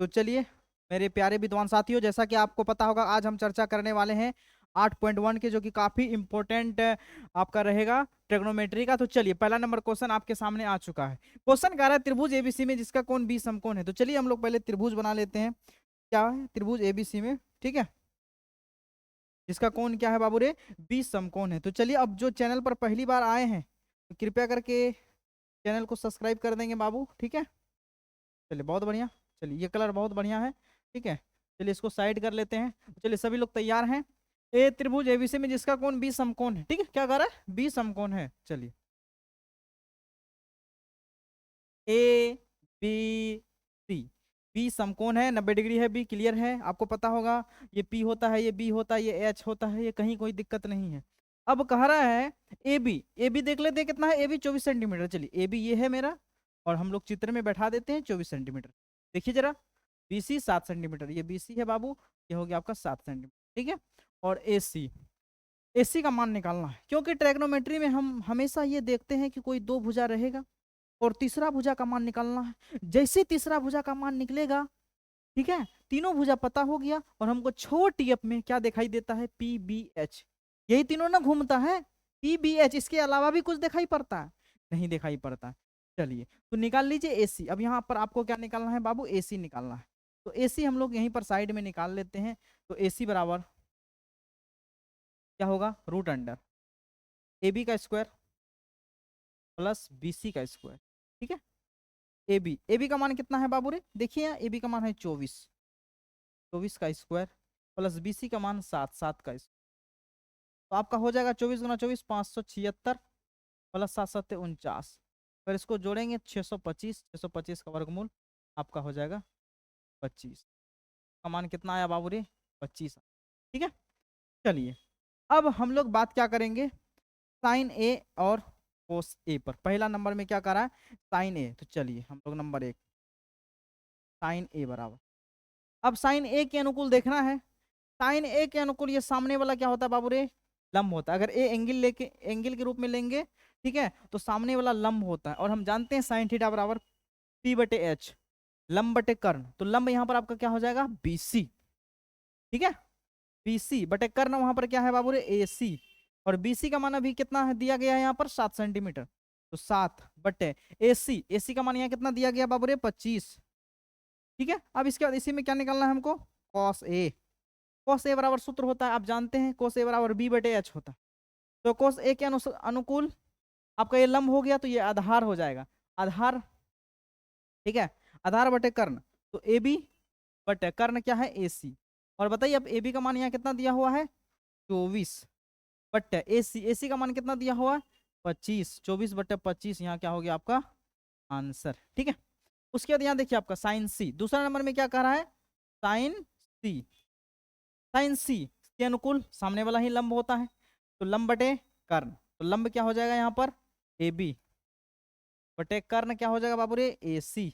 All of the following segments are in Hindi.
तो चलिए मेरे प्यारे विद्वान साथियों, जैसा कि आपको पता होगा आज हम चर्चा करने वाले हैं 8.1 के, जो कि काफी इंपॉर्टेंट आपका रहेगा ट्रिग्नोमेट्री का। तो चलिए पहला नंबर क्वेश्चन आपके सामने आ चुका है। क्वेश्चन कह रहा है त्रिभुज एबीसी में जिसका कोण 20 समकोण है। तो चलिए हम लोग पहले त्रिभुज बना लेते हैं। क्या है त्रिभुज एबीसी में, ठीक है, जिसका कोण क्या है बाबू रे, 20 समकोण है। तो चलिए अब जो चैनल पर पहली बार आए हैं तो कृपया करके चैनल को सब्सक्राइब कर देंगे बाबू, ठीक है। चलिए बहुत बढ़िया। चलिए ये कलर बहुत बढ़िया है, ठीक है। चलिए इसको साइड कर लेते हैं। चलिए सभी लोग तैयार हैं। ए त्रिभुज एबीसी में जिसका कोण 20 समकोण है, ठीक है, क्या कह रहा है 20 समकोण है। चलिए ए बी सी, 20 समकोण है, 90 डिग्री है, बी क्लियर है, आपको पता होगा। ये पी होता है, ये बी होता है, ये एच होता है, ये कहीं कोई दिक्कत नहीं है। अब कह रहा है ए बी देख लेते हैं कितना है। A B 24 centimetre. चलिए ए बी ये है मेरा, और हम लोग चित्र में बैठा देते हैं 24 सेंटीमीटर। देखिए जरा, बीसी 7 सेंटीमीटर, ये बीसी है बाबू, ये हो गया आपका 7 सेंटीमीटर, ठीक है। और एसी का मान निकालना है, क्योंकि ट्रैग्नोमेट्री में हम हमेशा ये देखते हैं कि कोई दो भुजा रहेगा और तीसरा भुजा का मान निकालना है। जैसे तीसरा भुजा का मान निकलेगा, ठीक है, तीनों भुजा पता हो गया और हमको छोटी एफ में क्या दिखाई देता है, पी बी एच, यही तीनों ना घूमता है। पी बी एच, इसके अलावा भी कुछ दिखाई पड़ता है, नहीं दिखाई पड़ता। चलिए तो निकाल लीजिए एसी। अब यहाँ पर आपको क्या निकालना है बाबू, एसी निकालना है। तो एसी हम लोग यहीं पर साइड में निकाल लेते हैं। तो एसी बराबर क्या होगा, रूट अंडर ए बी का स्क्वायर प्लस बी सी का स्क्वायर, ठीक है। ए बी का मान कितना है बाबू रे, देखिए यहाँ ए बी का मान है 24, 24 का स्क्वायर प्लस बी सी का मान 7, 7 का स्क्वायर। तो आपका हो जाएगा 24 × 24 576 प्लस 7 7 49। फिर इसको जोड़ेंगे 625, 625 का वर्गमूल आपका हो जाएगा 25। का मान कितना आया बाबू रे, 25, ठीक है। चलिए अब हम लोग बात क्या करेंगे, साइन ए और कोस ए पर। पहला नंबर में क्या करा है, साइन ए। तो चलिए हम लोग नंबर 1 साइन ए बराबर, अब साइन ए के अनुकूल देखना है। साइन ए के अनुकूल ये सामने वाला क्या होता है बाबू रे, लंब होता है। अगर ए एंगल के रूप में लेंगे, ठीक है, तो सामने वाला लंब होता है। और हम जानते हैं साइन थीटा बराबर पी बटे एच, लंब बटे कर्ण। तो लंब यहाँ पर आपका क्या हो जाएगा, बीसी, ठीक है, बीसी बटे कर्ण वहां पर क्या है बाबू रे, ए सी। और बीसी का मान अभी कितना है दिया गया है यहाँ पर, 7 सेंटीमीटर। तो 7 बटे ए सी का मान यहाँ कितना दिया गया बाबू रे, 25, ठीक है। अब इसके बाद इसी में क्या निकालना है हमको, कॉस ए। कोस ए बराबर सूत्र होता है, आप जानते हैं, कोस ए बराबर बी बटे एच होता है। तो कोस ए के अनुकूल आपका ये लंब हो गया, तो ये आधार हो जाएगा, आधार, ठीक है, आधार बटे कर्ण। तो ए बी बटे कर्ण क्या है, ए सी। और बताइए अब ए बी का मान यहाँ कितना दिया हुआ है, 24 बटे ए सी का मान कितना दिया हुआ है, 25, 24 बटे 25, यहाँ क्या हो गया आपका आंसर, ठीक है। उसके बाद यहाँ देखिए आपका साइन सी, दूसरा नंबर में क्या कह रहा है, साइन सी। साइन सी के अनुकूल सामने वाला ही लंब होता है, तो लंब बटे कर्ण। तो लंब क्या हो जाएगा यहाँ पर, ए बी बटे कर्ण क्या हो जाएगा बाबू रे, ए सी।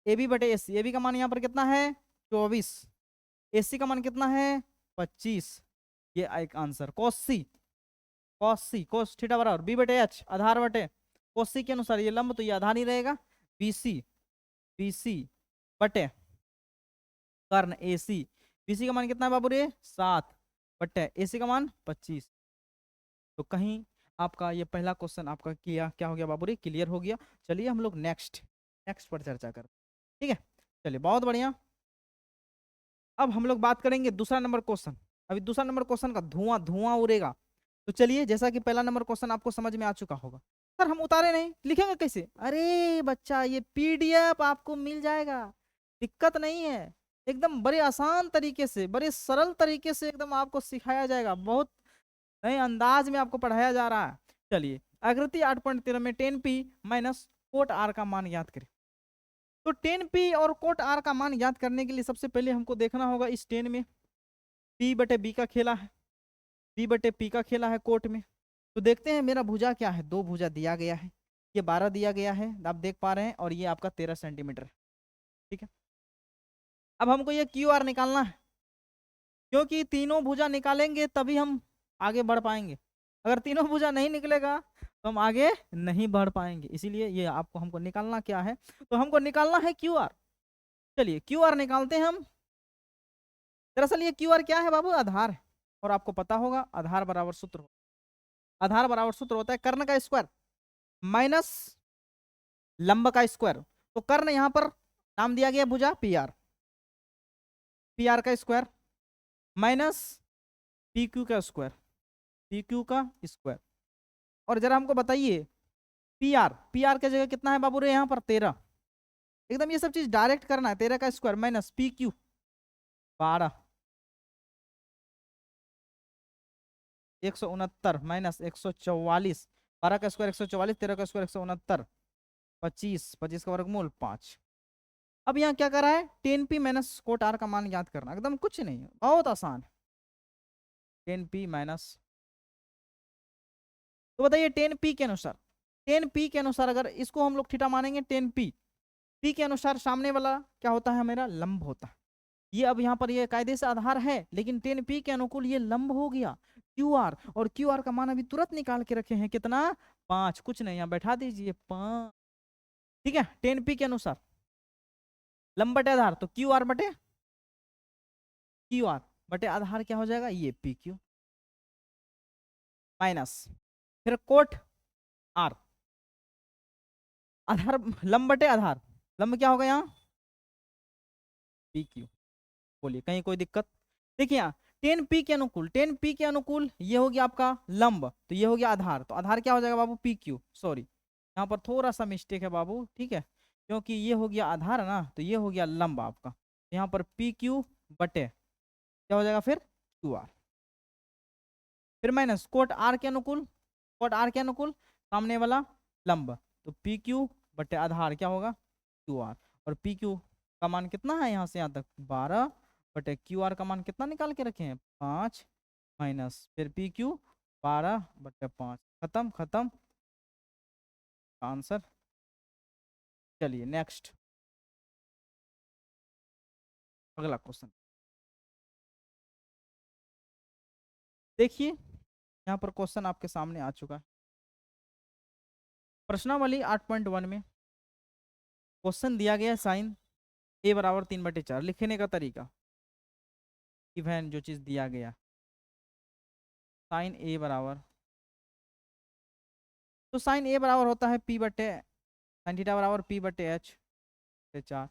ए बी बटे ए सी, ए बी का मान यहाँ पर कितना है 24, ए सी का मान कितना है 25। ये एक आंसर। कॉस सी कॉस थीटा बराबर बी बटे एच, आधार बटे कॉस सी के अनुसार ये लंब, तो ये आधार ही रहेगा, बी सी बटे कर्ण ए सी। बीसी का मान कितना है बाबू रे, 7 बटे एसी का मान 25। तो कहीं आपका ये पहला क्वेश्चन आपका किया क्या हो गया बाबू रे, क्लियर हो गया। चलिए हम लोग नेक्स्ट नेक्स्ट पर चर्चा करते हैं, ठीक है। चलिए बहुत बढ़िया। अब हम लोग बात करेंगे दूसरा नंबर क्वेश्चन। अभी दूसरा नंबर क्वेश्चन का धुआं धुआं उड़ेगा। तो चलिए जैसा कि पहला नंबर क्वेश्चन आपको समझ में आ चुका होगा, सर हम उतारे नहीं, लिखेंगे कैसे, अरे बच्चा ये पीडीएफ आपको मिल जाएगा, दिक्कत नहीं है। एकदम बड़े आसान तरीके से, बड़े सरल तरीके से एकदम आपको सिखाया जाएगा, बहुत नए अंदाज में आपको पढ़ाया जा रहा है। चलिए आकृति 8.13 में 10p माइनस कोट आर का मान ज्ञात करें। तो 10p और कोट आर का मान ज्ञात करने के लिए सबसे पहले हमको देखना होगा इस 10 में p बटे b का खेला है, p बटे p का खेला है कोट में। तो देखते हैं मेरा भुजा क्या है, दो भुजा दिया गया है, ये 12 दिया गया है, आप देख पा रहे हैं, और ये आपका 13 सेंटीमीटर है, ठीक है। अब हमको ये क्यू आर निकालना है, क्योंकि तीनों भुजा निकालेंगे तभी हम आगे बढ़ पाएंगे। अगर तीनों भुजा नहीं निकलेगा तो हम आगे नहीं बढ़ पाएंगे, इसीलिए ये आपको हमको निकालना क्या है, तो हमको निकालना है क्यू आर। चलिए क्यू आर निकालते हैं हम। दरअसल ये क्यू आर क्या है बाबू? आधार है। और आपको पता होगा आधार बराबर सूत्र, आधार बराबर सूत्र होता है कर्ण का स्क्वायर माइनस लंब का स्क्वायर। तो कर्ण यहाँ पर नाम दिया गया भुजा पी आर, पी आर का स्क्वायर माइनस पी क्यू का स्क्वायर, पी क्यू का स्क्वायर। और जरा हमको बताइए पी आर, पी आर की जगह कितना है बाबू रे यहाँ पर? 13। एकदम ये सब चीज डायरेक्ट करना है। 13 का square minus P Q 12, 169 minus 144, 12 का स्क्वायर 144, 13 का स्क्वायर 169, 25, 25 का वर्गमूल 5। अब यहाँ क्या करा है? 10p माइनस कोट आर का मान ज्ञात करना, एकदम कुछ नहीं है, बहुत आसान है। 10p माइनस, तो बताइए 10p के अनुसार, 10p के अनुसार अगर इसको हम लोग थीटा मानेंगे 10p, p के अनुसार सामने वाला क्या होता है? मेरा लंब होता है। ये अब यहाँ पर ये कायदे से आधार है, लेकिन 10p के अनुकूल ये लंब हो गया क्यू आर। और क्यू आर का मान अभी तुरंत निकाल के रखे हैं, कितना? 5। कुछ नहीं, यहाँ बैठा दीजिए 5। ठीक है, 10p के अनुसार लंब बटे आधार, तो क्यू आर बटे क्यू आर बटे आधार क्या हो जाएगा? ये पी क्यू माइनस फिर कोट आर, आधार लंब बटे आधार, लंब क्या होगा यहाँ? P Q. बोलिए कहीं कोई दिक्कत? देखिए यहाँ 10p के अनुकूल, 10p के अनुकूल ये हो गया आपका लंब, तो ये हो गया आधार, तो आधार क्या हो जाएगा बाबू? P Q. सॉरी यहाँ पर थोड़ा सा मिस्टेक है बाबू, ठीक है, क्योंकि ये हो गया आधार ना, तो ये हो गया लंब आपका। यहाँ पर पी क्यू बटे क्या हो जाएगा फिर? Q R. फिर माइनस कोट आर के अनुकूल, कोट आर के अनुकूल सामने वाला लंब, तो पी क्यू बटे आधार क्या होगा? Q R. और पी क्यू का मान कितना है यहाँ से यहाँ तक? 12 बटे क्यू आर का मान कितना निकाल के रखे हैं? 5 माइनस फिर पी क्यू 12 बटे 5। खत्म खत्म आंसर। चलिए नेक्स्ट, अगला क्वेश्चन देखिए। यहाँ पर क्वेश्चन आपके सामने आ चुका है। प्रश्नावली 8.1 में क्वेश्चन दिया गया साइन ए बराबर 3/4। लिखने का तरीका, इवन जो चीज दिया गया साइन ए बराबर, तो साइन ए बराबर होता है पी बटे साइन थीटा बराबर पी बटे एच से 4।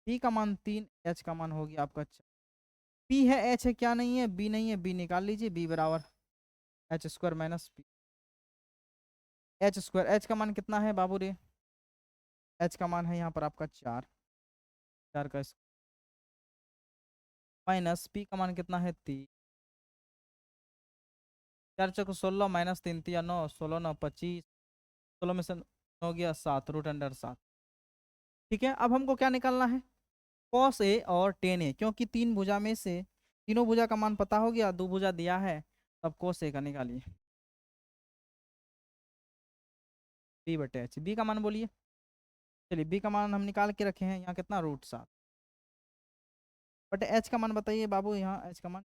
पी का मान 3, एच का मान हो गया आपका 4। पी है, एच है, क्या नहीं है? बी नहीं है, बी निकाल लीजिए। बी बराबर H square minus P H square. H का मान कितना है बाबू रे? एच का मान है यहाँ पर आपका 4, 4 का माइनस पी का मान कितना है? 3, 4 चौक 16 माइनस 3 3 9, 16 9 25, 16 में से 9 गया 7, रूट अंडर 7। ठीक है, अब हमको क्या निकालना है? कॉस ए और टेन ए, क्योंकि तीन भुजा में से तीनों भुजा का मान पता हो गया, दो भुजा दिया है, तब कॉस ए का निकालिए। बी बटे एच, बी का मान बोलिए। चलिए बी का मान हम निकाल के रखे हैं यहाँ, कितना? रूट 7 बटे एच का मान बताइए बाबू। यहाँ एच का मान,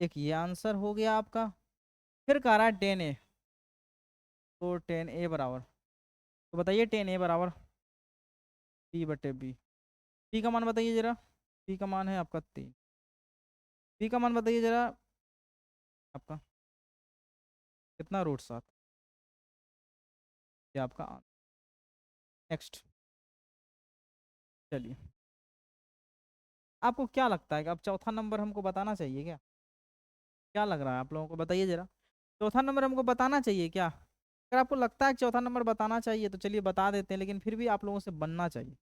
एक ये आंसर हो गया आपका। फिर कह रहा है 10 ए, तो 10 ए बराबर, तो बताइए 10 ए बराबर बी बटे बी। बी का मान बताइए जरा। बी का मान है आपका 3। बी का मान बताइए जरा आपका कितना? रूट 7। ये आपका नेक्स्ट। चलिए आपको क्या लगता है कि अब चौथा नंबर हमको बताना चाहिए क्या? क्या लग रहा है आप लोगों को? बताइए जरा, चौथा नंबर हमको बताना चाहिए क्या? अगर आपको लगता है कि चौथा नंबर बताना चाहिए तो चलिए बता देते हैं, लेकिन फिर भी आप लोगों से बनना चाहिए,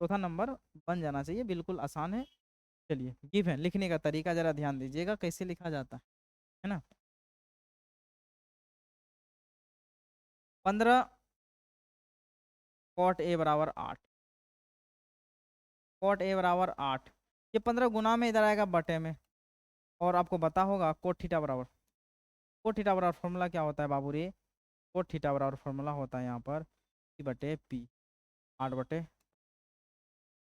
चौथा नंबर बन जाना चाहिए, बिल्कुल आसान है। चलिए गिव है, लिखने का तरीका जरा ध्यान दीजिएगा कैसे लिखा जाता है ना। 15 कॉट ए बराबर 8, कॉट ए बराबर 8, ये 15 गुना में इधर आएगा बटे में। और आपको पता होगा कोट थीटा बराबर, कोट थीटा बराबर फॉर्मूला क्या होता है बाबू रे? कोट थीटा बराबर फॉर्मूला होता है यहाँ पर पी बटे पी, 8 बटे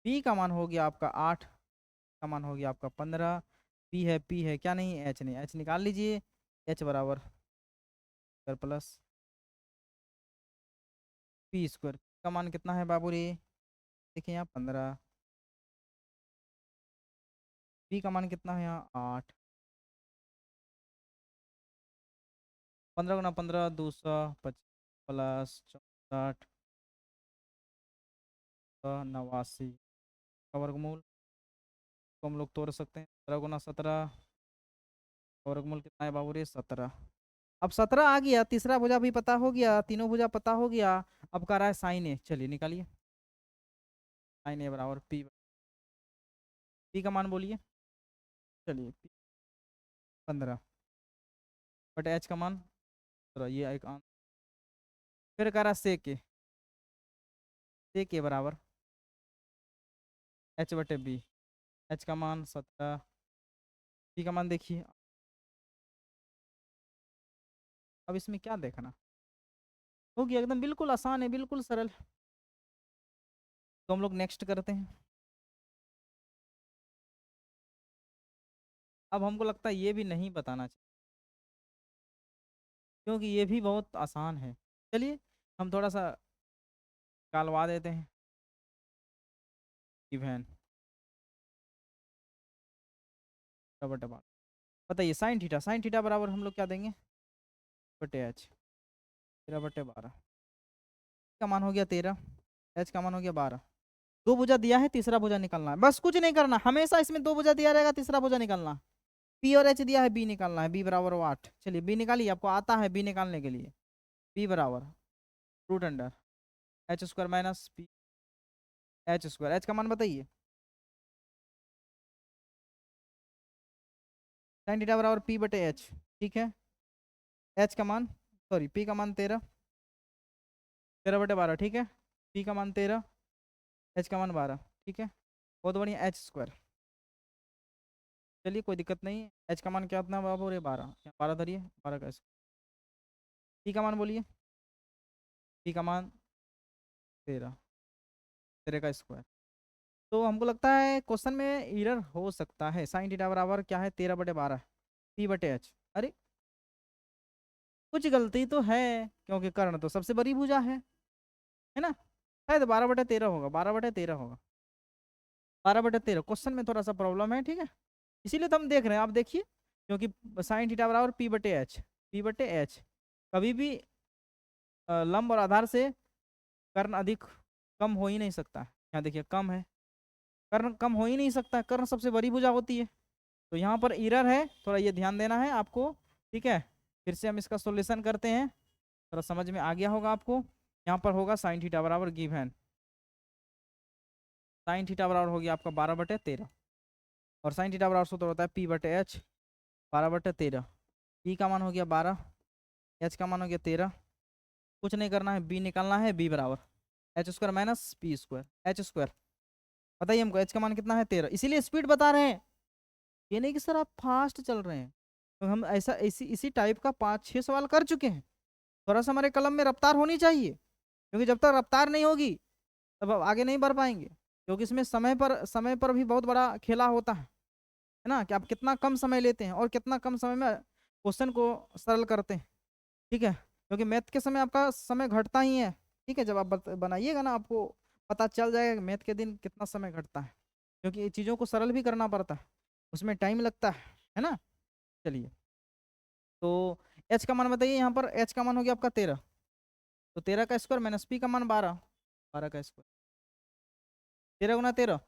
पी का मान हो गया आपका 8, का मान हो गया आपका 15। पी है क्या नहीं? एच नहीं, एच निकाल लीजिए। एच बराबर प्लस पी स्क्वायर का मान कितना है बाबू रे? देखिए यहाँ 15, बी का मान कितना है यहाँ 8, 15 गुना 15 225 प्लस 64 89 का वर्गमूल को हम लोग तोड़ सकते हैं। 15 गुना 17 वर्गमूल कितना है बाबू रे 17। अब 17 आ गया, तीसरा भुजा भी पता हो गया, तीनों भुजा पता हो गया। अब कर रहा है साइन ए, चलिए निकालिए। साइन ए बराबर पी का मान बोलिए। चलिए 15 बट एच का मान, तो ये एक आंसर। फिर कह रहा सेक ए बराबर एच बटे बी। एच का मान 17, बी का मान देखिए। अब इसमें क्या देखना हो गया, एकदम बिल्कुल आसान है, बिल्कुल सरल। तो हम लोग नेक्स्ट करते हैं। अब हमको लगता है ये भी नहीं बताना चाहिए, क्योंकि ये भी बहुत आसान है। चलिए हम थोड़ा सा टालवा देते हैं। इवेन बटे बारह, बताइए साइन थीटा बराबर हम लोग क्या देंगे बटे एच, 13/12 का मान हो गया 13, एच का मान हो गया 12। दो भुजा दिया है, तीसरा भुजा निकालना है, बस कुछ नहीं करना। हमेशा इसमें दो भुजा दिया रहेगा, तीसरा भुजा निकालना। पी और एच दिया है, बी निकालना है, बी बराबर 8। चलिए बी निकालिए, आपको आता है बी निकालने के लिए। बी बराबर root under H square minus P H square. H का मान बताइए। साइन थीटा बराबर पी बटे एच, ठीक है। एच का मान, सॉरी पी का मान 13, 13/12, ठीक है। पी का मान 13, एच का मान 12, ठीक है। बहुत बढ़िया, एच स्क्वायर। चलिए कोई दिक्कत नहीं। एच का मान क्या इतना बाबू रे 12, 12 धरिए, 12 का स्क्वायर। पी का मान बोलिए। पी का मान 13, 13 का स्क्वायर। तो हमको लगता है क्वेश्चन में एरर हो सकता है। साइन थीटा बराबर क्या है 13/12 पी बटे एच। अरे कुछ गलती तो है, क्योंकि कर्ण तो सबसे बड़ी भुजा है ना। शायद 12/13 होगा, 12/13 होगा, 12/13। क्वेश्चन में थोड़ा सा प्रॉब्लम है, ठीक है, इसीलिए तो हम देख रहे हैं। आप देखिए, क्योंकि साइन थीटा बराबर पी बटे एच, पी बटे एच कभी भी लंब और आधार से कर्ण अधिक कम हो ही नहीं सकता। यहाँ देखिए कम है, कर्ण कम हो ही नहीं सकता, कर्ण सबसे बड़ी भुजा होती है। तो यहाँ पर एरर है, थोड़ा ये ध्यान देना है आपको, ठीक है। फिर से हम इसका सॉल्यूशन करते हैं, थोड़ा समझ में आ गया होगा आपको। यहाँ पर होगा साइन थीटा बराबर गिवन, साइन थीटा बराबर हो गया आपका 12/13, और साइन थीटा बराबर सूत्र होता है पी बटे एच, 12/13। पी का मान हो गया 12, एच का मान हो गया 13। कुछ नहीं करना है, बी निकालना है, बी बराबर H square minus P square, H square. बताइए हमको एच का मान कितना है 13, इसीलिए स्पीड बता रहे हैं, ये नहीं कि सर आप फास्ट चल रहे हैं। तो हम ऐसा इसी टाइप का 5-6 सवाल कर चुके हैं। थोड़ा सा हमारे कलम में रफ्तार होनी चाहिए, क्योंकि जब तक रफ्तार नहीं होगी तब आप आगे नहीं बढ़ पाएंगे। क्योंकि इसमें समय पर भी बहुत बड़ा खेला होता है ना, कि आप कितना कम समय लेते हैं और कितना कम समय में क्वेश्चन को सरल करते हैं, ठीक है। क्योंकि मैथ के समय आपका समय घटता ही है, ठीक है। जब आप बनाइएगा ना, आपको पता चल जाएगा मैथ के दिन कितना समय घटता है, क्योंकि ये चीज़ों को सरल भी करना पड़ता है, उसमें टाइम लगता है ना। चलिए तो एच का मान बताइए। यहाँ पर एच का मान हो गया आपका 13, तो 13 का स्क्वायर माइनस पी का मान 12, 12 का स्क्वायर। 13 × 13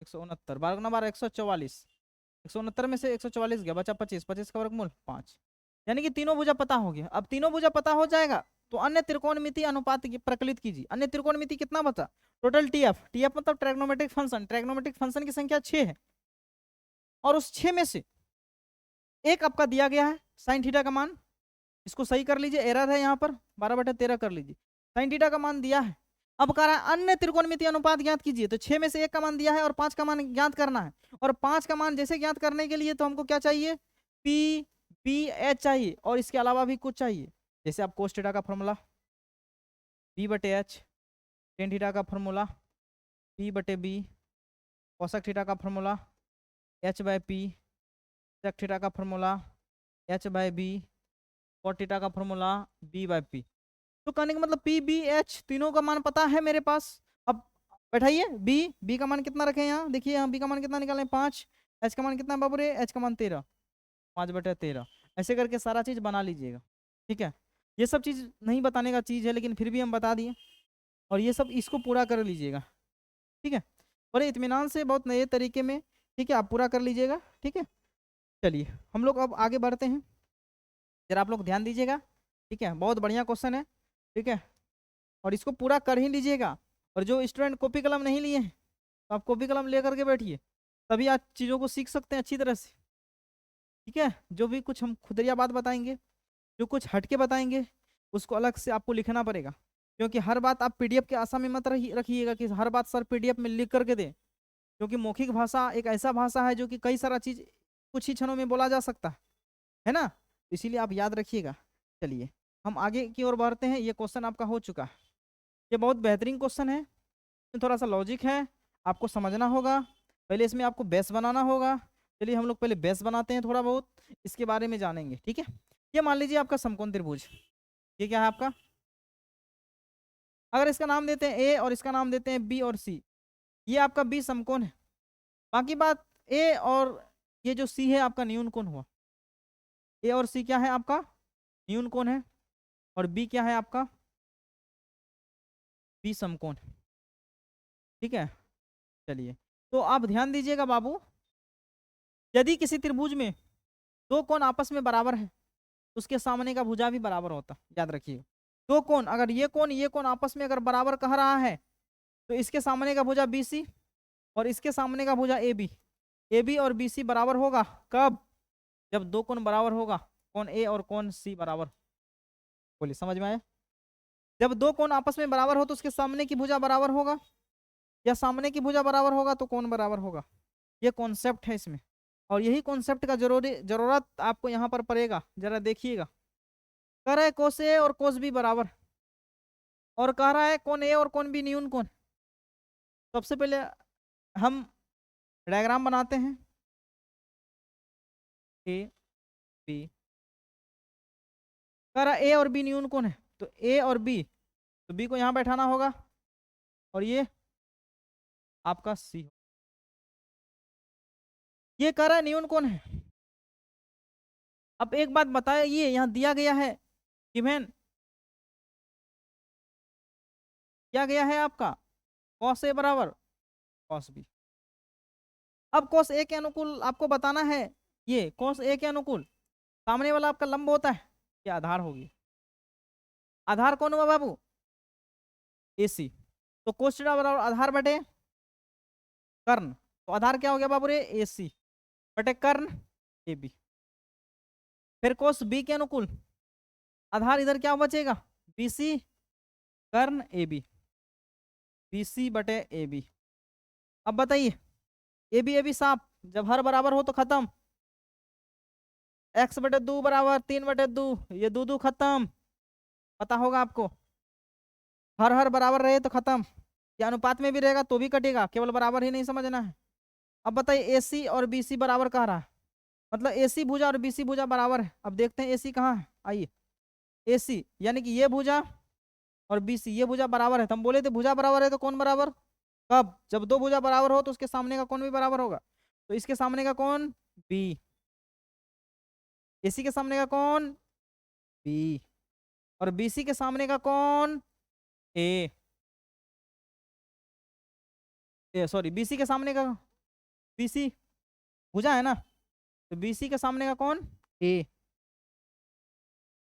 169, 12 × 12 144, 169 में से 144 गया, बचा 25, 25 का वर्गमूल 5। यानी कि तीनों भुजा पता हो गया। अब तीनों भुजा पता हो जाएगा तो अन्य त्रिकोणमिति अनुपात की प्रकलित कीजिए। अन्य त्रिकोणमिति कितना बचा टोटल, टीएफ, टीएफ मतलब ट्रैग्नोमेट्रिक फंक्शन, ट्रैग्नोमेट्रिक फंक्शन की संख्या 6 है, और उस 6 में से एक आपका दिया गया है साइन थीटा का मान। इसको सही कर लीजिए, एरर है यहाँ पर, 12/13 कर लीजिए। साइन थीटा का मान दिया है। अब कह रहा है अन्य त्रिकोणमिति अनुपात ज्ञात कीजिए, तो 6 में से एक का मान दिया है और 5 का मान ज्ञात करना है। और 5 का मान जैसे ज्ञात करने के लिए तो हमको क्या चाहिए, पी बी एच चाहिए, और इसके अलावा भी कुछ चाहिए। जैसे आप कोस थीटा का फॉर्मूला बी बटे एच, टेन थीटा का फॉर्मूला पी बटे बी, कोसक थीटा का formula H by P, sec theta का formula H by B, cot theta का फॉर्मूला बी बाय पी। तो कहने का मतलब पी बी एच तीनों का मान पता है मेरे पास। अब बैठाइए। बी का मान कितना रखें यहाँ, देखिए यहाँ बी का मान कितना निकालें 5, एच का मान कितना बाबू रे, एच का मान 13, 5/13, ऐसे करके सारा चीज बना लीजिएगा। ठीक है, ये सब चीज नहीं बताने का चीज है लेकिन फिर भी हम बता दिए, और ये सब इसको पूरा कर लीजिएगा। ठीक है, बड़े इत्मीनान से, बहुत नए तरीके में, ठीक है, आप पूरा कर लीजिएगा। ठीक है, चलिए हम लोग अब आगे बढ़ते हैं, जरा आप लोग ध्यान दीजिएगा। ठीक है, बहुत बढ़िया क्वेश्चन है। ठीक है, और इसको पूरा कर ही लीजिएगा। और जो स्टूडेंट कॉपी कलम नहीं लिए हैं, तो आप कॉपी कलम ले करके बैठिए, तभी आप चीज़ों को सीख सकते हैं अच्छी तरह से। ठीक है, जो भी कुछ हम खुदरिया बात बताएंगे, जो कुछ हटके बताएंगे, उसको अलग से आपको लिखना पड़ेगा, क्योंकि हर बात आप पीडीएफ के आशा में मत रखिएगा कि हर बात सर पीडीएफ में लिख करके दें, क्योंकि मौखिक भाषा एक ऐसा भाषा है जो कि कई सारा चीज कुछ ही क्षणों में बोला जा सकता है ना, इसीलिए आप याद रखिएगा। चलिए हम आगे की ओर बढ़ते हैं। ये क्वेश्चन आपका हो चुका है, ये बहुत बेहतरीन क्वेश्चन है, थोड़ा सा लॉजिक है, आपको समझना होगा। पहले इसमें आपको बेस बनाना होगा। चलिए हम लोग पहले बेस बनाते हैं, थोड़ा बहुत इसके बारे में जानेंगे। ठीक है, ये मान लीजिए आपका समकोण त्रिभुज, ये क्या है आपका, अगर इसका नाम देते हैं ए और इसका नाम देते हैं बी और सी, ये आपका बी समकोण है। बाकी बात ए और ये जो सी है आपका न्यून कोण हुआ। ए और सी क्या है आपका, न्यून कोण है, और बी क्या है आपका, बी समकोण। ठीक है, चलिए तो आप ध्यान दीजिएगा बाबू, यदि किसी त्रिभुज में दो कोण आपस में बराबर है, तो उसके सामने का भुजा भी बराबर होता, याद रखिए। दो कोण, अगर ये कोण आपस में अगर बराबर कह रहा है, तो इसके सामने का भुजा बी सी और इसके सामने का भुजा ए बी और बी सी बराबर होगा। कब, जब दो कोण बराबर होगा, कोण ए और कोण सी बराबर। बोलिए समझ में आया, जब दो कोण आपस में बराबर हो तो उसके सामने की भुजा बराबर होगा, या सामने की भुजा बराबर होगा तो कोण बराबर होगा। ये कॉन्सेप्ट है इसमें, और यही कॉन्सेप्ट का जरूरत आपको यहाँ पर पड़ेगा। जरा देखिएगा, कह रहा है कोस ए और कोस बी बराबर, और कह रहा है कोण ए और कोण बी न्यून कोण। सबसे पहले हम डायग्राम बनाते हैं, ए बी, कह रहा ए और बी न्यून कोण है, तो ए और बी, तो बी को यहाँ बैठाना होगा, और ये आपका सी, ये कह रहा है न्यून कोण है। अब एक बात बताए, ये यहाँ दिया गया है गिवन, क्या गया है आपका, कॉस ए बराबर कॉस बी। अब कॉस ए के अनुकूल आपको बताना है, ये कॉस ए के अनुकूल सामने वाला आपका लंब होता है, ये आधार होगी। आधार कौन हुआ बाबू, ए सी, तो कोस थीटा बराबर आधार बटे कर्ण, तो आधार क्या हो गया बाबू रे, ए सी बटे कर्ण ए बी। फिर कोस बी के अनुकूल आधार इधर क्या बचेगा, बी सी कर्ण बी सी बटे ए बी। अब बताइए, ए बी साफ, जब हर बराबर हो तो खत्म, एक्स बटे 2 बराबर 3/2, ये दो खत्म, पता होगा आपको, हर हर बराबर रहे तो खत्म, या अनुपात में भी रहेगा तो भी कटेगा, केवल बराबर ही नहीं समझना है। अब बताइए ए सी और बी सी बराबर कह रहा है, मतलब ए सी भुजा और बी सी भुजा बराबर है। अब देखते हैं ए सी कहाँ है, आइए, ए सी यानी कि ये भुजा और बी सी, ये भुजा बराबर है, तो हम बोले थे भुजा बराबर है तो कौन बराबर, कब, जब दो भुजा बराबर हो तो उसके सामने का कौन भी बराबर होगा, तो इसके सामने का कौन बी, एसी के सामने का कौन बी, और बीसी के सामने का कौन ए, सॉरी बीसी के सामने का, बीसी भुजा है ना, तो बीसी के सामने का कौन ए,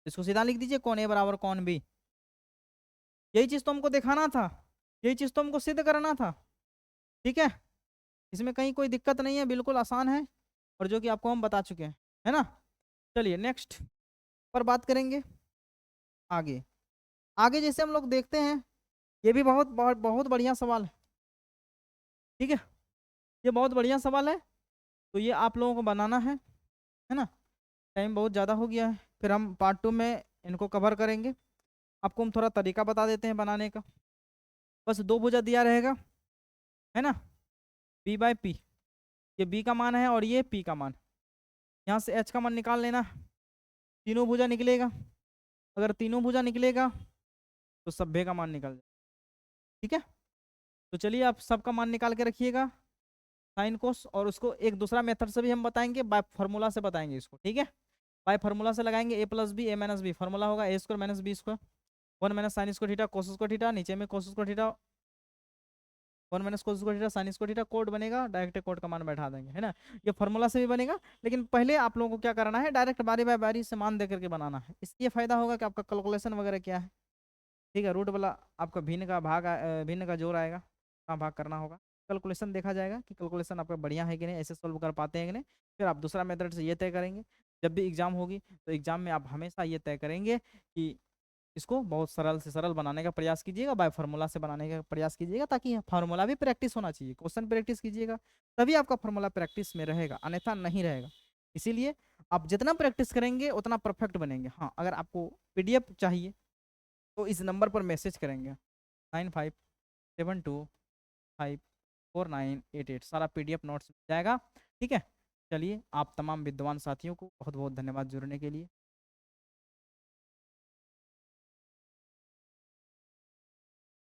इसको सीधा लिख दीजिए, कौन ए बराबर कौन बी। यही चीज तो हमको दिखाना था, यही चीज तो हमको सिद्ध करना था। ठीक है, इसमें कहीं कोई दिक्कत नहीं है, बिल्कुल आसान है, और जो कि आपको हम बता चुके हैं, है ना। चलिए नेक्स्ट पर बात करेंगे। आगे आगे जैसे हम लोग देखते हैं, ये भी बहुत बहुत बहुत बढ़िया सवाल है। ठीक है, ये बहुत बढ़िया सवाल है, तो ये आप लोगों को बनाना है ना। टाइम बहुत ज़्यादा हो गया है, फिर हम पार्ट 2 में इनको कवर करेंगे। आपको हम थोड़ा तरीका बता देते हैं बनाने का। बस दो भुजा दिया रहेगा, है ना, बी बाई पी, ये बी का मान है और ये पी का मान, यहाँ से एच का मान निकाल लेना, तीनों भुजा निकलेगा, अगर तीनों भुजा निकलेगा तो सभ्य का मान निकल जाए। ठीक है, तो चलिए आप सबका मान निकाल के रखिएगा साइन कोस, और उसको एक दूसरा मेथड से भी हम बताएंगे, बाय फार्मूला से बताएंगे इसको, ठीक है। बाय फार्मूला से लगाएंगे A plus B A minus B, formula होगा A square minus B square, 1 minus sine square theta cos square theta, नीचे में cos square theta 1 minus cos square theta sine square theta, cot बनेगा, डायरेक्ट कोड का मान बैठा देंगे, है ना। ये फार्मूला से भी बनेगा, लेकिन पहले आप लोगों को क्या करना है, डायरेक्ट बारी बाय बारी से मान दे करके बनाना है। इससे ये फायदा होगा कि आपका कैलकुलेशन वगैरह क्या है, ठीक है। रूट वाला आपका भिन्न का भाग भिन्न का जोड़ आएगा, कहाँ भाग करना होगा, कैलकुलेशन देखा जाएगा कि कैलकुलेशन आपका बढ़िया है कि नहीं, ऐसे सॉल्व कर पाते हैं कि नहीं। फिर आप दूसरा मेथड से ये तय करेंगे, जब भी एग्जाम होगी तो एग्जाम में आप हमेशा ये तय करेंगे कि इसको बहुत सरल से सरल बनाने का प्रयास कीजिएगा, बाय फार्मूला से बनाने का प्रयास कीजिएगा, ताकि फार्मूला भी प्रैक्टिस होना चाहिए, क्वेश्चन प्रैक्टिस कीजिएगा, तभी आपका फार्मूला प्रैक्टिस में रहेगा, अन्यथा नहीं रहेगा। इसीलिए आप जितना प्रैक्टिस करेंगे उतना परफेक्ट बनेंगे। हाँ, अगर आपको पीडीएफ चाहिए तो इस नंबर पर मैसेज करेंगे 9572549888, सारा पीडीएफ नोट्स मिल जाएगा, ठीक है। चलिए, आप तमाम विद्वान साथियों को बहुत बहुत धन्यवाद जुड़ने के लिए।